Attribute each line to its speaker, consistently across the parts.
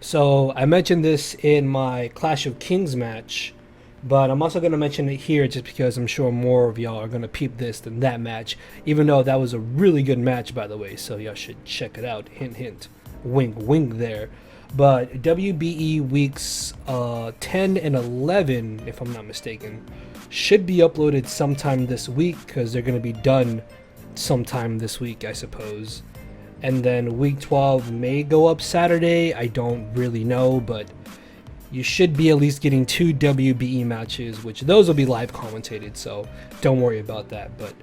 Speaker 1: So I mentioned this in my Clash of Kings match, but I'm also going to mention it here just because I'm sure more of y'all are going to peep this than that match, even though that was a really good match, by the way, so y'all should check it out. Hint, hint. Wink, wink there. But WBE weeks 10 and 11, if I'm not mistaken, should be uploaded sometime this week because they're going to be done sometime this week, I suppose. And then week 12 may go up Saturday. I don't really know, but you should be at least getting 2 WBE matches, which those will be live commentated, so don't worry about that. But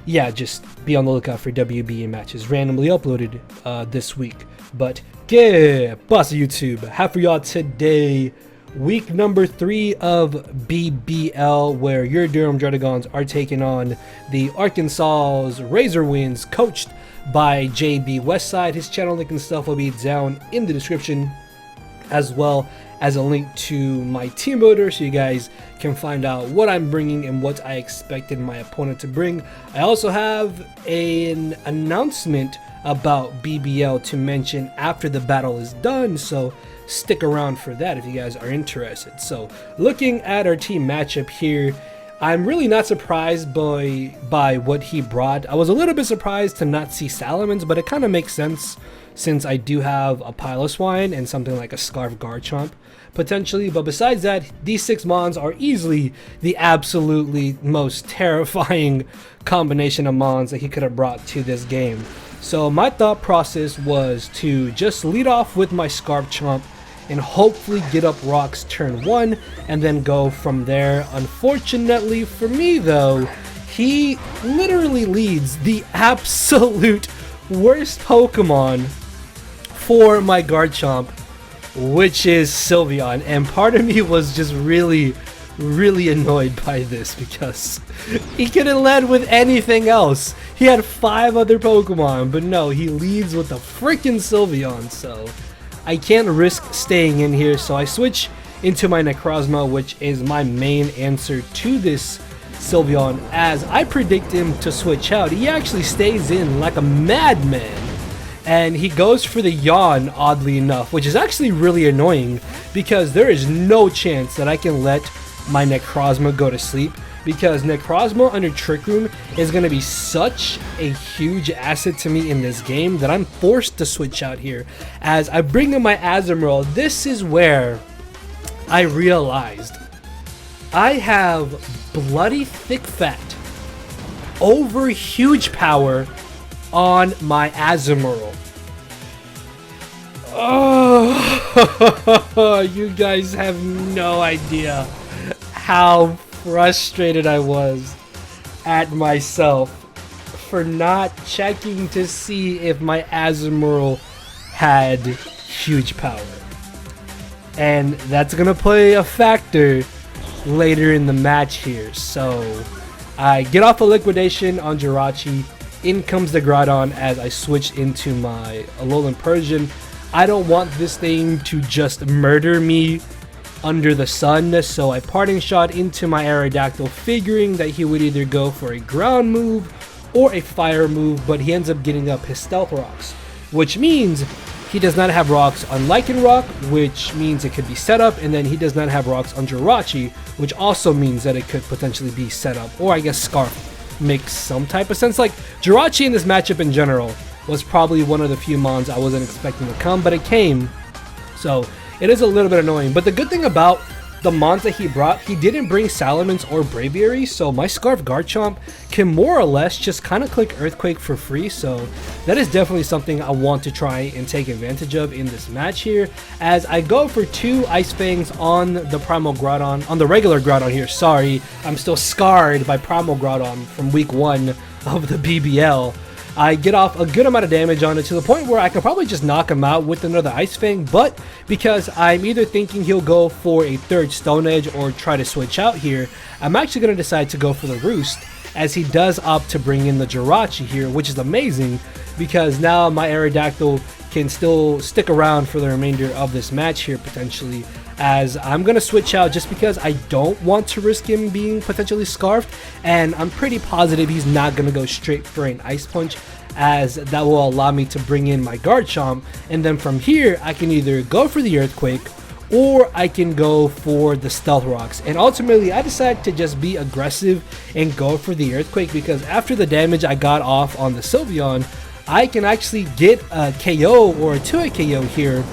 Speaker 1: yeah, just be on the lookout for WBE matches randomly uploaded this week. But yeah, boss of YouTube, have for y'all today week number 3 of BBL, where your Durham Dragons are taking on the Arkansas's Razor Winds, coached by JBWestside. His channel link and stuff will be down in the description, as well as a link to my team builder so you guys can find out what I'm bringing and what I expected my opponent to bring. I also have an announcement about BBL to mention after the battle is done, so stick around for that if you guys are interested. So looking at our team matchup here, I'm really not surprised by what he brought. I was a little bit surprised to not see Salamence, but it kind of makes sense since I do have a Piloswine and something like a Scarf Garchomp potentially. But besides that, these 6 Mons are easily the absolutely most terrifying combination of Mons that he could have brought to this game. So my thought process was to just lead off with my Scarf Chomp and hopefully get up rocks turn 1 and then go from there. Unfortunately for me though, he literally leads the absolute worst Pokemon for my Garchomp, which is Sylveon, and part of me was just really annoyed by this because he could have led with anything else. He had 5 other Pokemon, but no, he leads with the freaking Sylveon, so I can't risk staying in here, so I switch into my Necrozma, which is my main answer to this Sylveon. As I predict him to switch out, he actually stays in like a madman, and he goes for the Yawn, oddly enough, which is actually really annoying because there is no chance that I can let my Necrozma go to sleep, because Necrozma under Trick Room is going to be such a huge asset to me in this game that I'm forced to switch out here. As I bring in my Azumarill, this is where I realized I have bloody thick fat over huge power on my Azumarill. Oh, you guys have no idea how frustrated I was at myself for not checking to see if my Azumarill had huge power. And that's gonna play a factor later in the match here. So I get off a liquidation on Jirachi. In comes the Groudon as I switch into my Alolan Persian. I don't want this thing to just murder me under the sun, so I parting shot into my Aerodactyl, figuring that he would either go for a ground move or a fire move, but he ends up getting up his Stealth Rocks, which means he does not have rocks on Lycanroc, which means it could be set up, and then he does not have rocks on Jirachi, which also means that it could potentially be set up, or I guess Scarf makes some type of sense. Like, Jirachi in this matchup in general was probably one of the few Mons I wasn't expecting to come, but it came, so it is a little bit annoying. But the good thing about the Mons that he brought, he didn't bring Salamence or Braviary, so my Scarf Garchomp can more or less just kind of click Earthquake for free, so that is definitely something I want to try and take advantage of in this match here, as I go for 2 Ice Fangs on the Primal Groudon, on the regular Groudon here. Sorry, I'm still scarred by Primal Groudon from week 1 of the BBL. I get off a good amount of damage on it to the point where I could probably just knock him out with another Ice Fang, but because I'm either thinking he'll go for a 3rd Stone Edge or try to switch out here, I'm actually going to decide to go for the Roost, as he does opt to bring in the Jirachi here, which is amazing because now my Aerodactyl can still stick around for the remainder of this match here potentially, as I'm going to switch out just because I don't want to risk him being potentially scarfed, and I'm pretty positive he's not going to go straight for an Ice Punch, as that will allow me to bring in my Garchomp, and then from here I can either go for the Earthquake or I can go for the Stealth Rocks. And ultimately I decided to just be aggressive and go for the Earthquake, because after the damage I got off on the Sylveon, I can actually get a KO or a 2-hit KO here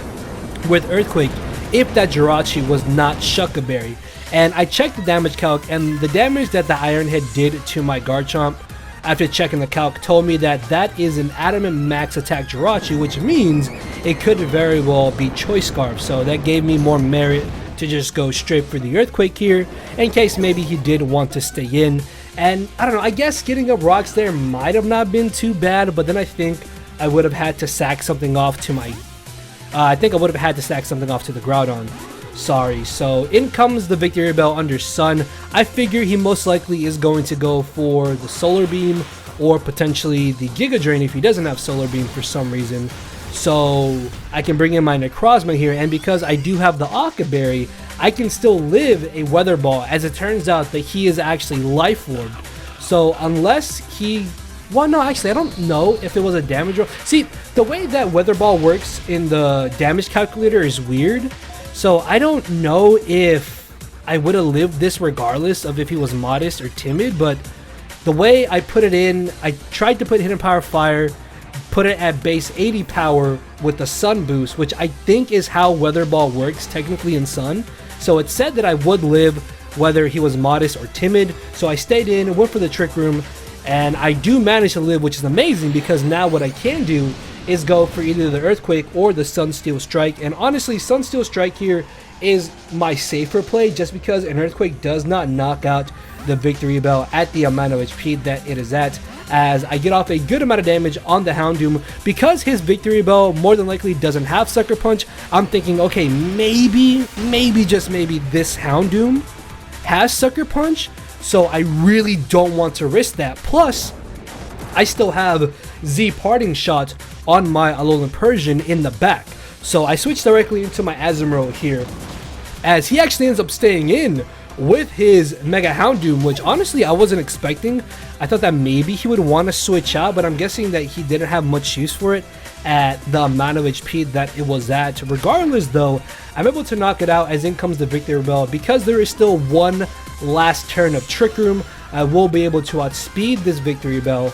Speaker 1: with Earthquake if that Jirachi was not Shuckleberry. And I checked the damage calc, and the damage that the Iron Head did to my Garchomp after checking the calc told me that that is an Adamant Max Attack Jirachi, which means it could very well be Choice Scarf. So that gave me more merit to just go straight for the Earthquake here, in case maybe he did want to stay in. And I don't know, I guess getting up rocks there might have not been too bad, but then I think I would have had to sack something off to my... I think I would have had to sack something off to the Groudon. Sorry. So in comes the Victory Bell UnderSun. I figure he most likely is going to go for the Solar Beam or potentially the Giga Drain if he doesn't have Solar Beam for some reason. So I can bring in my Necrozma here, and because I do have the Aqua Berry, I can still live a Weather Ball, as it turns out that he is actually Life Orb. So unless he... Well, no, actually, I don't know if it was a damage roll. See, the way that Weather Ball works in the damage calculator is weird. So I don't know if I would have lived this regardless of if he was modest or timid, but the way I put it in, I tried to put Hidden Power Fire, put it at base 80 power with the Sun boost, which I think is how Weather Ball works technically in Sun. So it said that I would live whether he was modest or timid, so I stayed in, went for the Trick Room, and I do manage to live, which is amazing, because now what I can do is go for either the Earthquake or the Sunsteel Strike. And honestly, Sunsteel Strike here is my safer play, just because an Earthquake does not knock out the Victory Bell at the amount of HP that it is at, as I get off a good amount of damage on the Houndoom. Because his Victory Bell more than likely doesn't have Sucker Punch, I'm thinking, okay, maybe, just maybe this Houndoom has Sucker Punch, so I really don't want to risk that. Plus, I still have Z Parting Shot on my Alolan Persian in the back. So I switched directly into my Azumarill here, as he actually ends up staying in with his Mega Houndoom, which honestly I wasn't expecting. I thought that maybe he would want to switch out, but I'm guessing that he didn't have much use for it at the amount of HP that it was at. Regardless though, I'm able to knock it out, as in comes the Victory Bell. Because there is still one last turn of Trick Room, I will be able to outspeed this Victory Bell,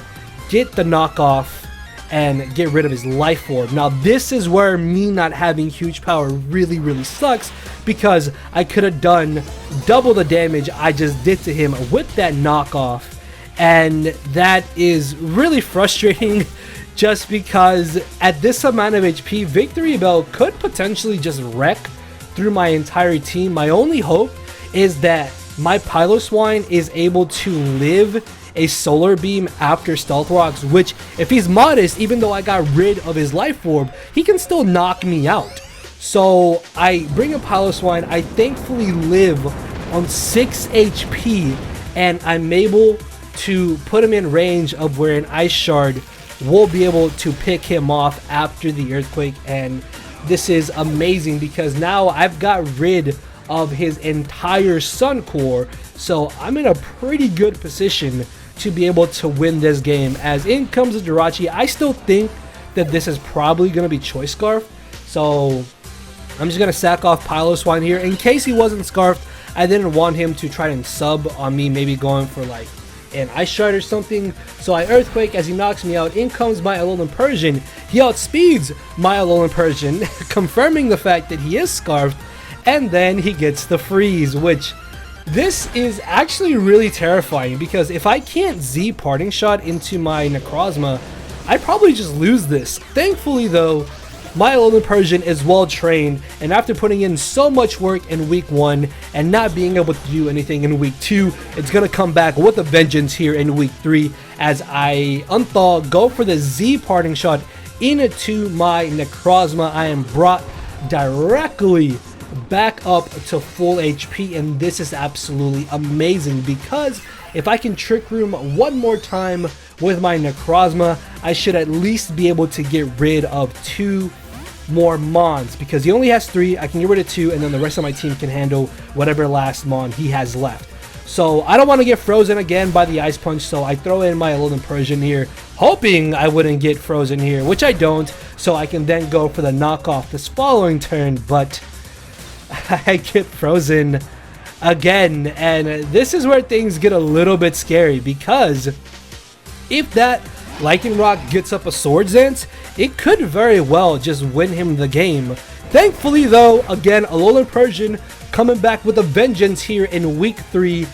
Speaker 1: get the knockoff, and get rid of his Life Orb. Now this is where me not having huge power really sucks, because I could have done double the damage I just did to him with that knockoff, and that is really frustrating just because at this amount of HP, Victory Bell could potentially just wreck through my entire team. My only hope is that my Piloswine is able to live a Solar Beam after Stealth Rocks, which if he's modest, even though I got rid of his Life Orb, he can still knock me out. So I bring a Piloswine, I thankfully live on 6 HP, and I'm able to put him in range of where an Ice Shard will be able to pick him off after the Earthquake. And this is amazing because now I've got rid of his entire Sun Core, so I'm in a pretty good position to be able to win this game. As in comes the Jirachi, I still think that this is probably going to be Choice Scarf, so I'm just going to sack off Piloswine here in case he wasn't Scarfed. I didn't want him to try and sub on me, maybe going for like an Ice Shard or something. So I Earthquake as he knocks me out. In comes my Alolan Persian. He outspeeds my Alolan Persian, confirming the fact that he is Scarfed, and then he gets the Freeze, which this is actually really terrifying because if I can't Z Parting Shot into my Necrozma, I probably just lose this. Thankfully though, my Alolan Persian is well trained, and after putting in so much work in week 1 and not being able to do anything in week 2, it's gonna come back with a vengeance here in week 3 as I unthaw, go for the Z Parting Shot into my Necrozma. I am brought directly back up to full HP, and this is absolutely amazing because if I can Trick Room one more time with my Necrozma, I should at least be able to get rid of 2 more Mons, because he only has 3. I can get rid of 2, and then the rest of my team can handle whatever last Mon he has left. So I don't want to get frozen again by the Ice Punch, so I throw in my ALOLAN Persian here, hoping I wouldn't get frozen here, which I don't, so I can then go for the knockoff this following turn, but I get frozen again, and this is where things get a little bit scary, because if that Lycanroc gets up a Swords Dance, it could very well just win him the game. Thankfully though, again, ALOLAN Persian coming back with a vengeance here in week 3,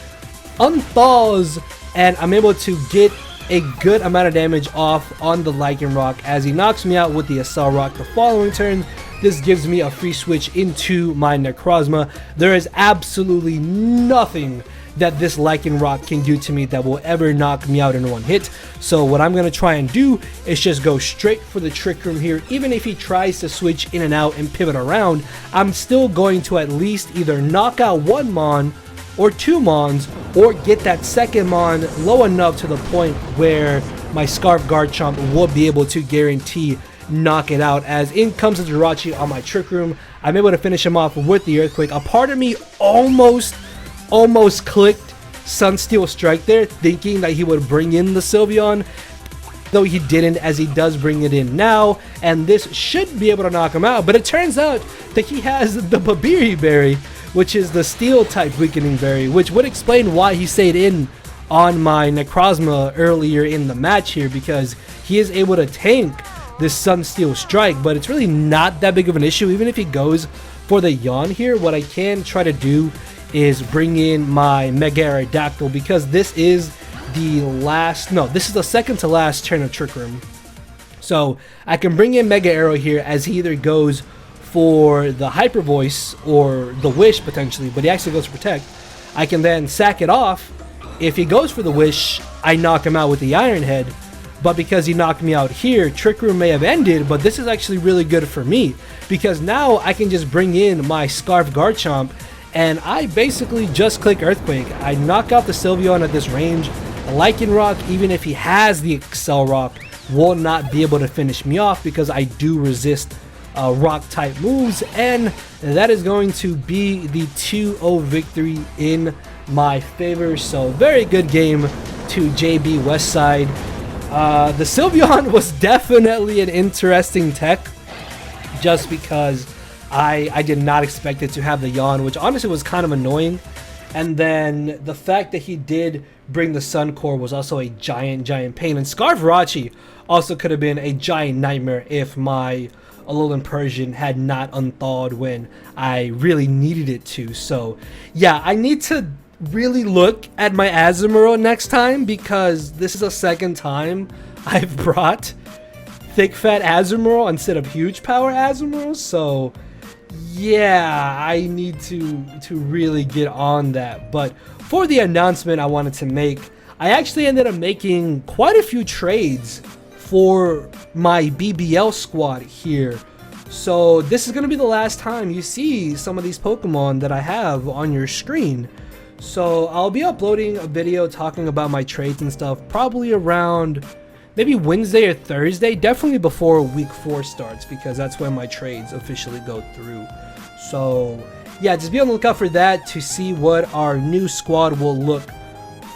Speaker 1: unthaws, and I'm able to get a good amount of damage off on the Lycanroc as he knocks me out with the Accelerock the following turn. This gives me a free switch into my Necrozma. There is absolutely nothing that this Lycanroc can do to me that will ever knock me out in one hit. So what I'm going to try and do is just go straight for the Trick Room here. Even if he tries to switch in and out and pivot around, I'm still going to at least either knock out one Mon or two Mons, or get that second Mon low enough to the point where my Scarf Garchomp will be able to guarantee knock it out. As in comes the Arashi on my Trick Room, I'm able to finish him off with the Earthquake. A part of me almost clicked Sunsteel Strike there, thinking that he would bring in the Sylveon, though he didn't, as he does bring it in now, and this should be able to knock him out. But it turns out that he has the Babiri Berry, which is the Steel type weakening berry, which would explain why he stayed in on my Necrozma earlier in the match here, because he is able to tank this Sunsteel Strike. But it's really not that big of an issue. Even if he goes for the Yawn here, what I can try to do is bring in my Mega Aerodactyl, because this is the second to last turn of Trick Room. So I can bring in Mega Arrow here as he either goes for the Hyper Voice or the Wish potentially, but he actually goes for Protect. I can then sack it off. If he goes for the Wish, I knock him out with the Iron Head, but because he knocked me out here, Trick Room may have ended, but this is actually really good for me, because now I can just bring in my Scarf Garchomp, and I basically just click Earthquake. I knock out the Sylveon at this range. Lycanroc, even if he has the Accelerock, will not be able to finish me off, because I do resist rock type moves, and that is going to be the 2-0 victory in my favor. So very good game to JBWestside. The Sylveon was definitely an interesting tech, just because I did not expect it to have the Yawn, which honestly was kind of annoying. And then the fact that he did bring the Sun Core was also a giant pain. And Scarf Arashi also could have been a giant nightmare if my ALOLAN Persian had not unthawed when I really needed it to. So yeah, I need to really look at my Azumarill next time, because this is the second time I've brought thick fat Azumarill instead of huge power Azumarill. So yeah, I need to really get on that. But for the announcement I wanted to make, I actually ended up making quite a few trades for my BBL squad here. So this is going to be the last time you see some of these Pokemon that I have on your screen. So I'll be uploading a video talking about my trades and stuff probably around maybe Wednesday or Thursday, definitely before week 4 starts, because that's when my trades officially go through. So yeah, just be on the lookout for that to see what our new squad will look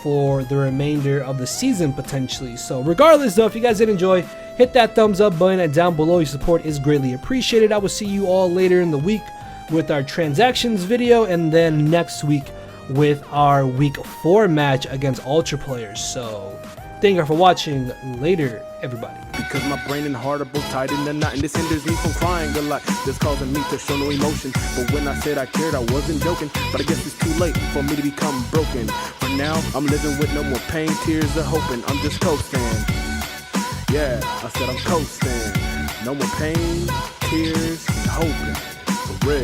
Speaker 1: for the remainder of the season potentially. So regardless though, if you guys did enjoy, hit that thumbs up button, and down below, your support is greatly appreciated. I will see you all later in the week with our transactions video, and then next week with our week 4 match against Ultra Players. So thank you for watching. Later, everybody.
Speaker 2: Because my brain and heart are both tied in the knot, and this hinders me from crying a lot. This causing me to show no emotion. But when I said I cared, I wasn't joking. But I guess it's too late for me to become broken. For now, I'm living with no more pain, tears, or hoping. I'm just coasting. Yeah, I said I'm coasting. No more pain, tears, and hoping. For real.